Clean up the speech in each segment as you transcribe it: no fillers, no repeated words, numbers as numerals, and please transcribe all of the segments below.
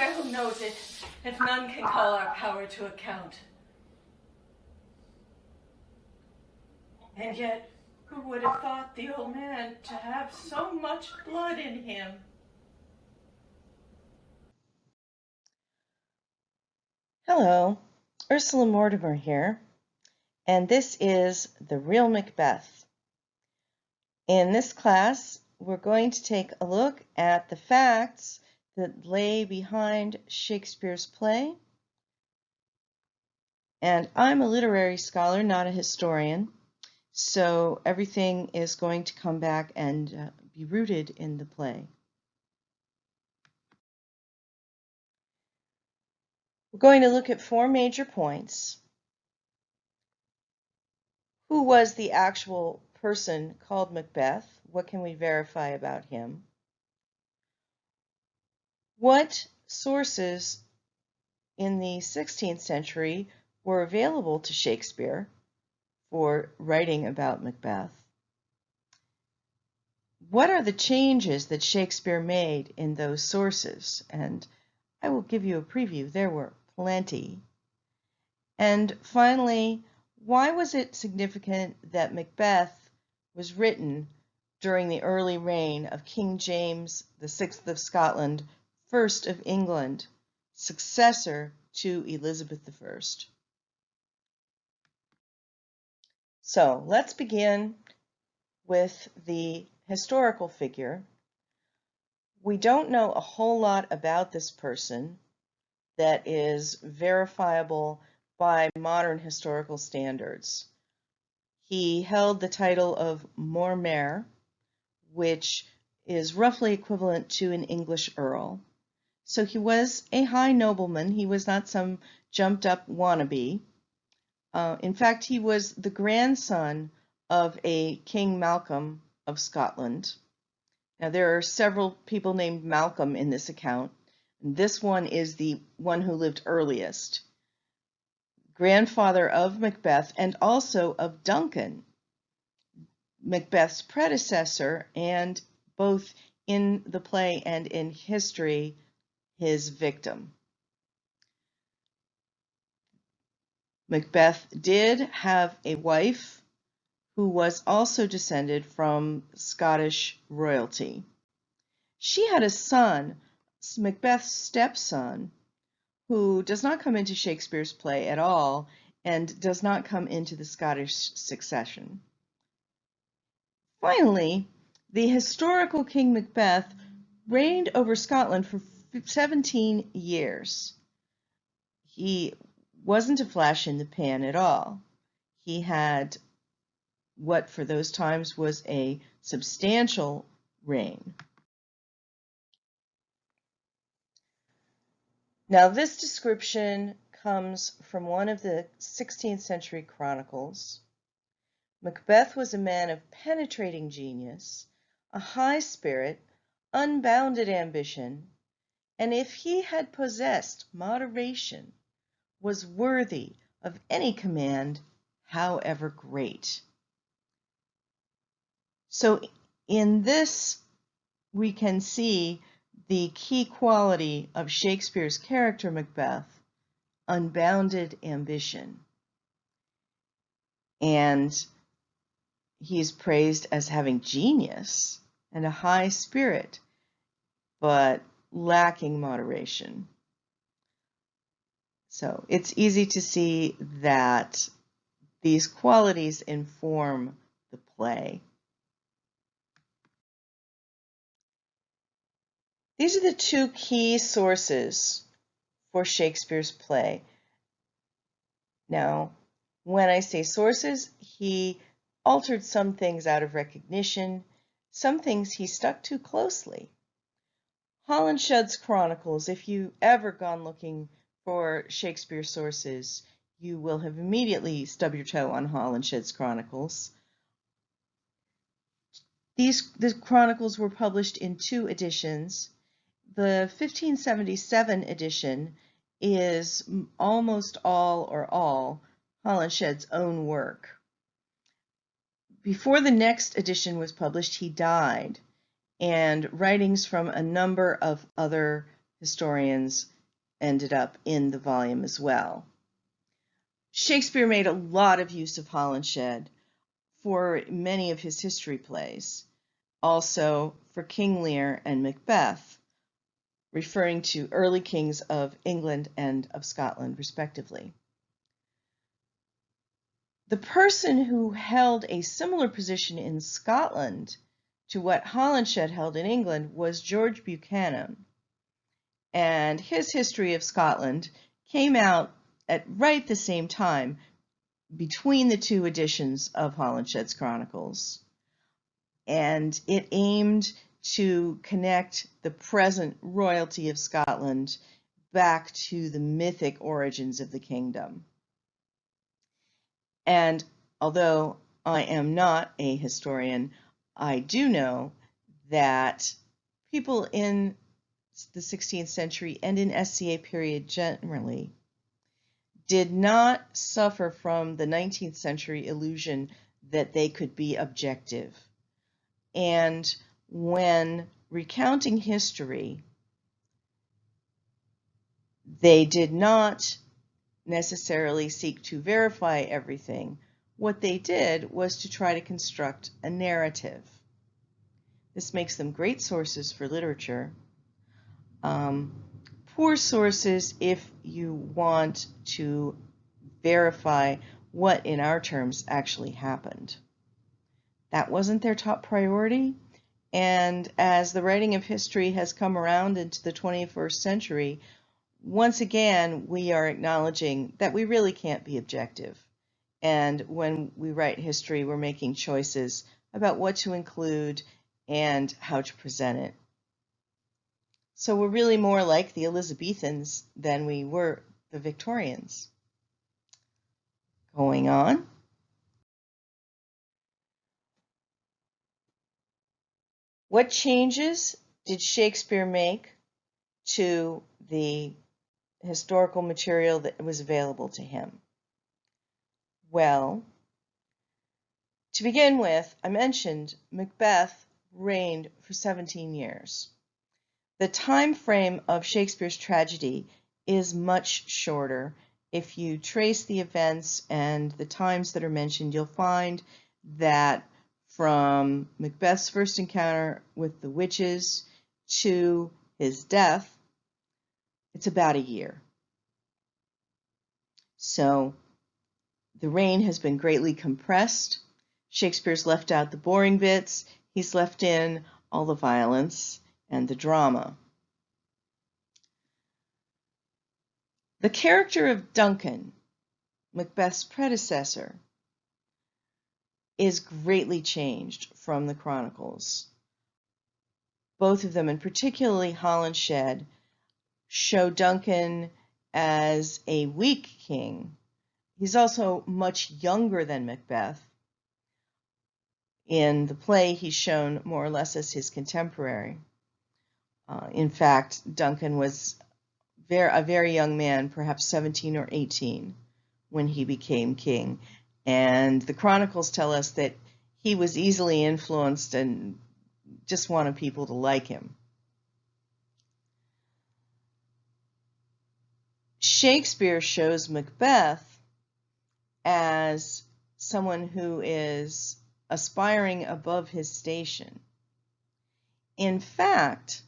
I will note it, if none can call our power to account. And yet, who would have thought the old man to have so much blood in him? Hello, Ursula Mortimer here, and this is the Real Macbeth. In this class, we're going to take a look at the facts that lay behind Shakespeare's play. And I'm a literary scholar, not a historian, so everything is going to come back and be rooted in the play. We're going to look at 4 major points. Who was the actual person called Macbeth? What can we verify about him? What sources in the 16th century were available to Shakespeare for writing about Macbeth? What are the changes that Shakespeare made in those sources? And I will give you a preview. There were plenty. And finally, why was it significant that Macbeth was written during the early reign of King James VI of Scotland, first of England, successor to Elizabeth I? So let's begin with the historical figure. We don't know a whole lot about this person that is verifiable by modern historical standards. He held the title of Mormaer, which is roughly equivalent to an English earl. So he was a high nobleman. He was not some jumped up wannabe. In fact, he was the grandson of a King Malcolm of Scotland. Now, there are several people named Malcolm in this account. This one is the one who lived earliest. Grandfather of Macbeth and also of Duncan, Macbeth's predecessor, and both in the play and in history, his victim. Macbeth did have a wife who was also descended from Scottish royalty. She had a son, Macbeth's stepson, who does not come into Shakespeare's play at all and does not come into the Scottish succession. Finally, the historical King Macbeth reigned over Scotland for 17 years. He wasn't a flash in the pan at all. He had what for those times was a substantial reign. Now, this description comes from one of the 16th century Chronicles. Macbeth was a man of penetrating genius, a high spirit, unbounded ambition, and if he had possessed moderation, was worthy of any command, however great. So in this, we can see the key quality of Shakespeare's character Macbeth, unbounded ambition. And he's praised as having genius and a high spirit, but lacking moderation. So it's easy to see that these qualities inform the play. These are the 2 key sources for Shakespeare's play. Now, when I say sources, he altered some things out of recognition, some things he stuck to closely. Holland's Chronicles, if you've ever gone looking for Shakespeare sources, you will have immediately stubbed your toe on Holland's Chronicles. The Chronicles were published in 2 editions. The 1577 edition is almost all Holinshed's own work. Before the next edition was published, he died, and writings from a number of other historians ended up in the volume as well. Shakespeare made a lot of use of Holinshed for many of his history plays, also for King Lear and Macbeth, referring to early kings of England and of Scotland, respectively. The person who held a similar position in Scotland to what Holinshed held in England was George Buchanan, and his History of Scotland came out at right the same time between the two editions of Holinshed's Chronicles, and it aimed to connect the present royalty of Scotland back to the mythic origins of the kingdom. And although I am not a historian, I do know that people in the 16th century and in SCA period generally did not suffer from the 19th century illusion that they could be objective. And when recounting history, they did not necessarily seek to verify everything. What they did was to try to construct a narrative. This makes them great sources for literature. Poor sources if you want to verify what, in our terms, actually happened. That wasn't their top priority, and as the writing of history has come around into the 21st century, once again, we are acknowledging that we really can't be objective. And when we write history, we're making choices about what to include and how to present it. So we're really more like the Elizabethans than we were the Victorians. Going on. What changes did Shakespeare make to the historical material that was available to him? Well, to begin with, I mentioned Macbeth reigned for 17 years. The time frame of Shakespeare's tragedy is much shorter. If you trace the events and the times that are mentioned, you'll find that from Macbeth's first encounter with the witches to his death, it's about a year. So the reign has been greatly compressed. Shakespeare's left out the boring bits. He's left in all the violence and the drama. The character of Duncan, Macbeth's predecessor, is greatly changed from the Chronicles. Both of them, and particularly Holinshed, show Duncan as a weak king. He's also much younger than Macbeth. In the play, he's shown more or less as his contemporary. In fact, Duncan was a very young man, perhaps 17 or 18, when he became king. And the Chronicles tell us that he was easily influenced and just wanted people to like him. Shakespeare shows Macbeth as someone who is aspiring above his station. In fact,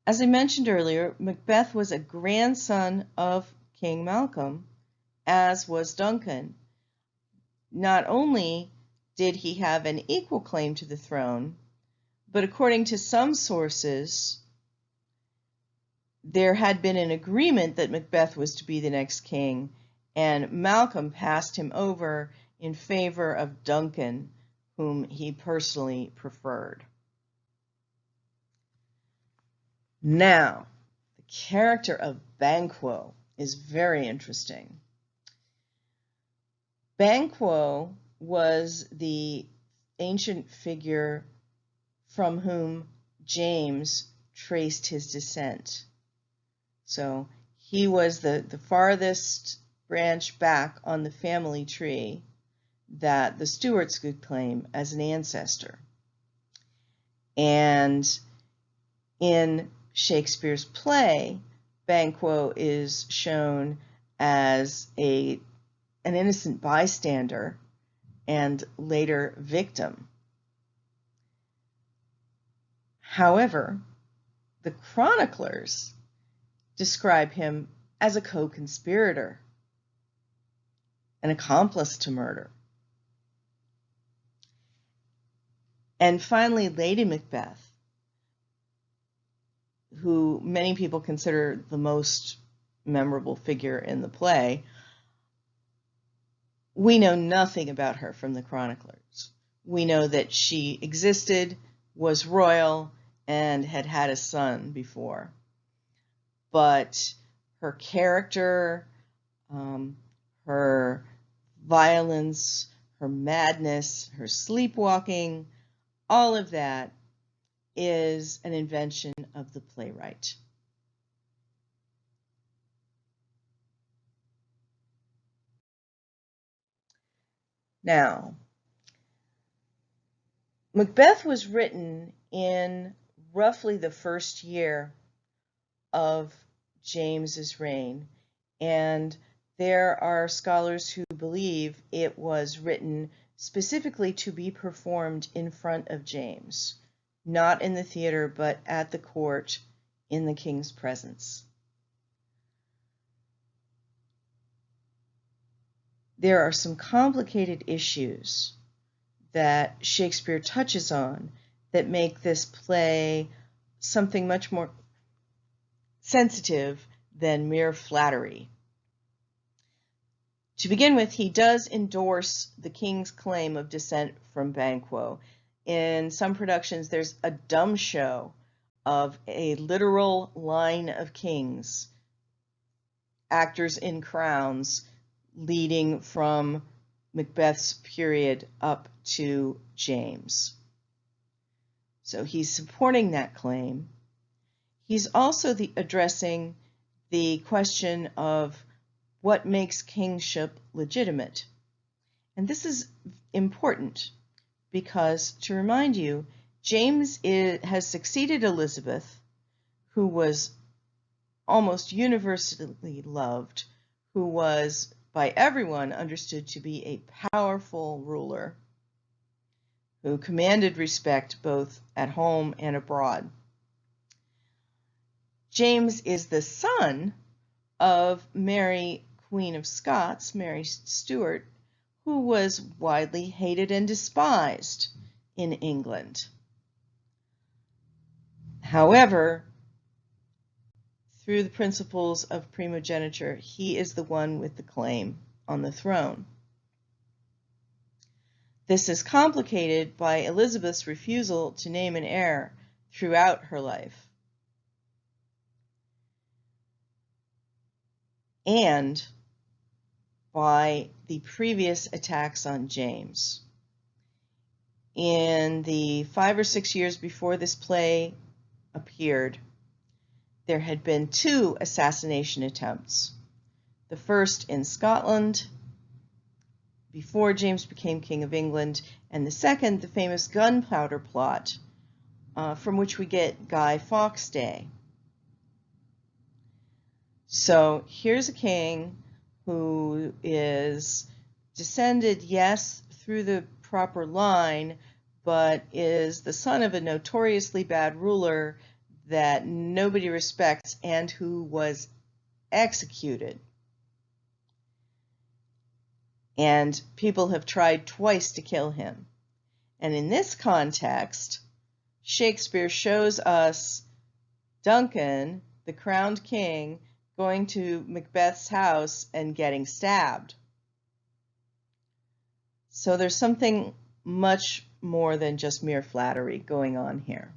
as I mentioned earlier, Macbeth was a grandson of King Malcolm, as was Duncan. Not only did he have an equal claim to the throne, but according to some sources, there had been an agreement that Macbeth was to be the next king, and Malcolm passed him over in favor of Duncan, whom he personally preferred. Now, the character of Banquo is very interesting. Banquo was the ancient figure from whom James traced his descent. So he was the farthest branch back on the family tree that the Stuarts could claim as an ancestor. And in Shakespeare's play, Banquo is shown as an innocent bystander and later victim. However, the chroniclers describe him as a co-conspirator, an accomplice to murder. And finally, Lady Macbeth, who many people consider the most memorable figure in the play, we know nothing about her from the chroniclers. We know that she existed, was royal, and had had a son before. But her character, her violence, her madness, her sleepwalking, all of that is an invention of the playwright. Now, Macbeth was written in roughly the first year of James's reign, and there are scholars who believe it was written specifically to be performed in front of James, not in the theater, but at the court in the king's presence. There are some complicated issues that Shakespeare touches on that make this play something much more sensitive than mere flattery. To begin with, he does endorse the king's claim of descent from Banquo. In some productions, there's a dumb show of a literal line of kings, actors in crowns, leading from Macbeth's period up to James. So he's supporting that claim. He's also addressing the question of what makes kingship legitimate. And this is important because, to remind you, James has succeeded Elizabeth, who was almost universally loved, who was by everyone understood to be a powerful ruler, who commanded respect both at home and abroad. James is the son of Mary, Queen of Scots, Mary Stuart, who was widely hated and despised in England. However, through the principles of primogeniture, he is the one with the claim on the throne. This is complicated by Elizabeth's refusal to name an heir throughout her life, and by the previous attacks on James. In the 5 or 6 years before this play appeared, there had been 2 assassination attempts. The first in Scotland, before James became King of England, and the second, the famous gunpowder plot, from which we get Guy Fawkes Day. So here's a king who is descended, yes, through the proper line, but is the son of a notoriously bad ruler that nobody respects and who was executed. And people have tried twice to kill him. And in this context, Shakespeare shows us Duncan, the crowned king, going to Macbeth's house and getting stabbed. So there's something much more than just mere flattery going on here.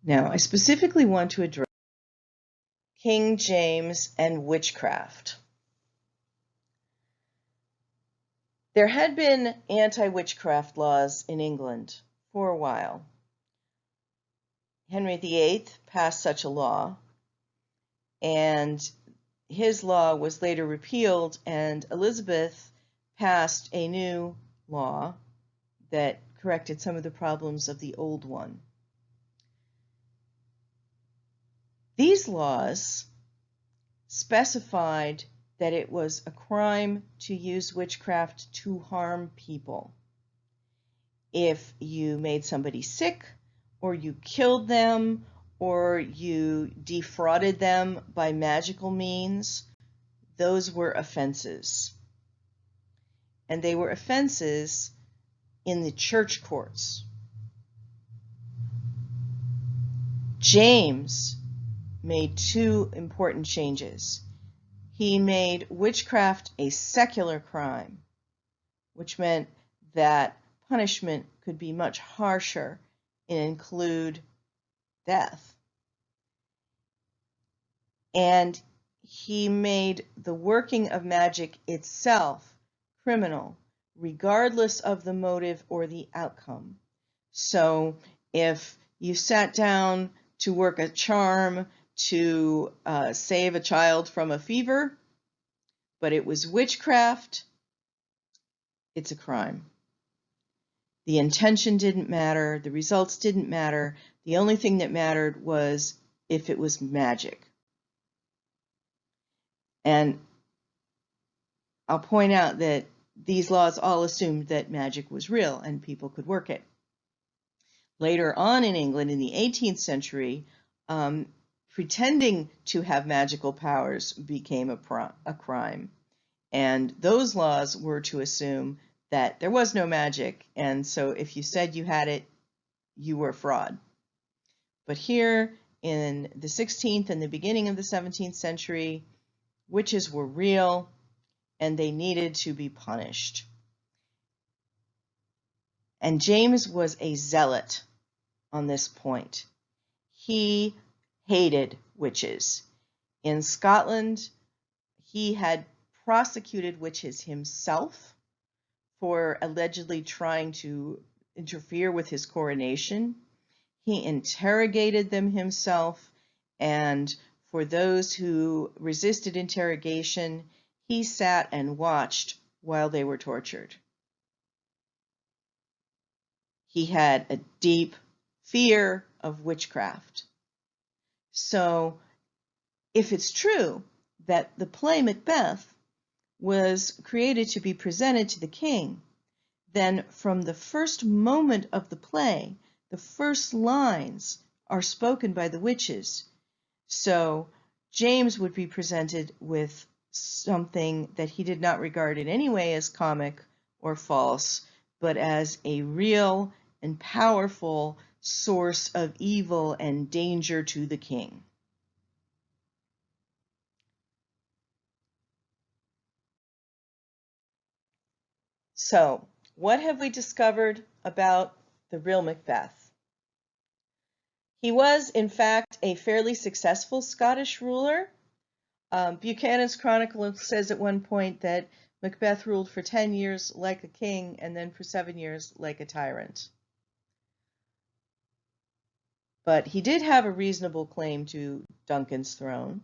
Now, I specifically want to address King James and witchcraft. There had been anti-witchcraft laws in England for a while. Henry VIII passed such a law, and his law was later repealed, and Elizabeth passed a new law that corrected some of the problems of the old one. these laws specified that it was a crime to use witchcraft to harm people. If you made somebody sick, or you killed them, or you defrauded them by magical means, those were offenses. And they were offenses in the church courts. James made two important changes. He made witchcraft a secular crime, which meant that punishment could be much harsher and include death. And he made the working of magic itself criminal, regardless of the motive or the outcome. So if you sat down to work a charm to save a child from a fever, but it was witchcraft, it's a crime. The intention didn't matter, the results didn't matter. The only thing that mattered was if it was magic. And I'll point out that these laws all assumed that magic was real and people could work it. Later on in England, in the 18th century, pretending to have magical powers became a crime. And those laws were to assume that there was no magic, and so if you said you had it, you were fraud. But here in the 16th and the beginning of the 17th century, witches were real, and they needed to be punished. And James was a zealot on this point. He hated witches. In Scotland, he had prosecuted witches himself for allegedly trying to interfere with his coronation. He interrogated them himself, and for those who resisted interrogation, he sat and watched while they were tortured. He had a deep fear of witchcraft. So, if it's true that the play Macbeth was created to be presented to the king, then from the first moment of the play, the first lines are spoken by the witches. So James would be presented with something that he did not regard in any way as comic or false, but as a real and powerful source of evil and danger to the king. So, what have we discovered about the real Macbeth? He was, in fact, a fairly successful Scottish ruler. Buchanan's Chronicles says at one point that Macbeth ruled for 10 years like a king and then for 7 years like a tyrant. But he did have a reasonable claim to Duncan's throne.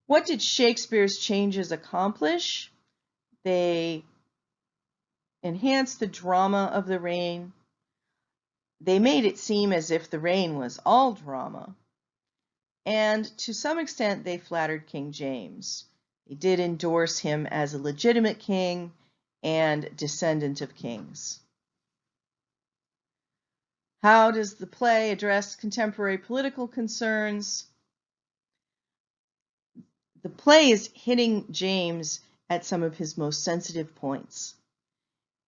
What did Shakespeare's changes accomplish? They enhanced the drama of the reign. They made it seem as if the reign was all drama. And to some extent, they flattered King James. They did endorse him as a legitimate king and descendant of kings. How does the play address contemporary political concerns? The play is hitting James at some of his most sensitive points,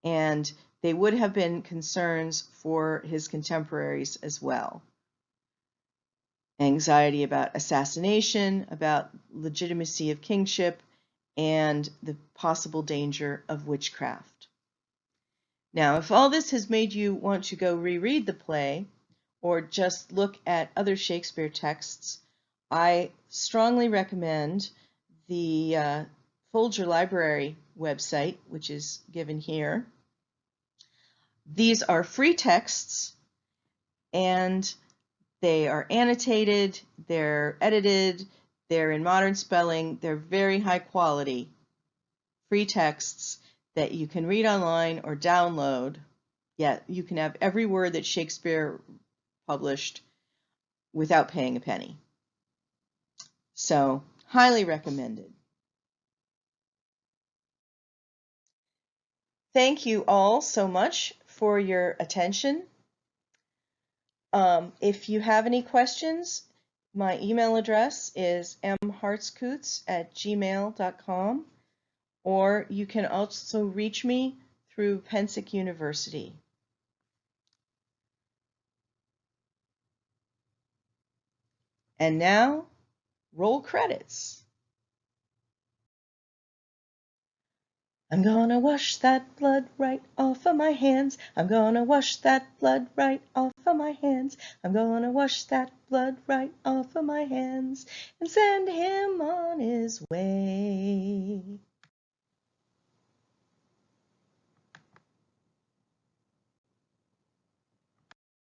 and they would have been concerns for his contemporaries as well. Anxiety about assassination, about legitimacy of kingship, and the possible danger of witchcraft. Now, if all this has made you want to go reread the play, or just look at other Shakespeare texts, I strongly recommend the Folger Library website, which is given here. These are free texts, and they are annotated, they're edited, they're in modern spelling, they're very high quality free texts that you can read online or download. Yeah, you can have every word that Shakespeare published without paying a penny. So, highly recommended. Thank you all so much for your attention. If you have any questions, my email address is mhartzcoutts@gmail.com, or you can also reach me through Pensick University. And now, roll credits. I'm gonna wash that blood right off of my hands. I'm gonna wash that blood right off of my hands. I'm gonna wash that blood right off of my hands and send him on his way.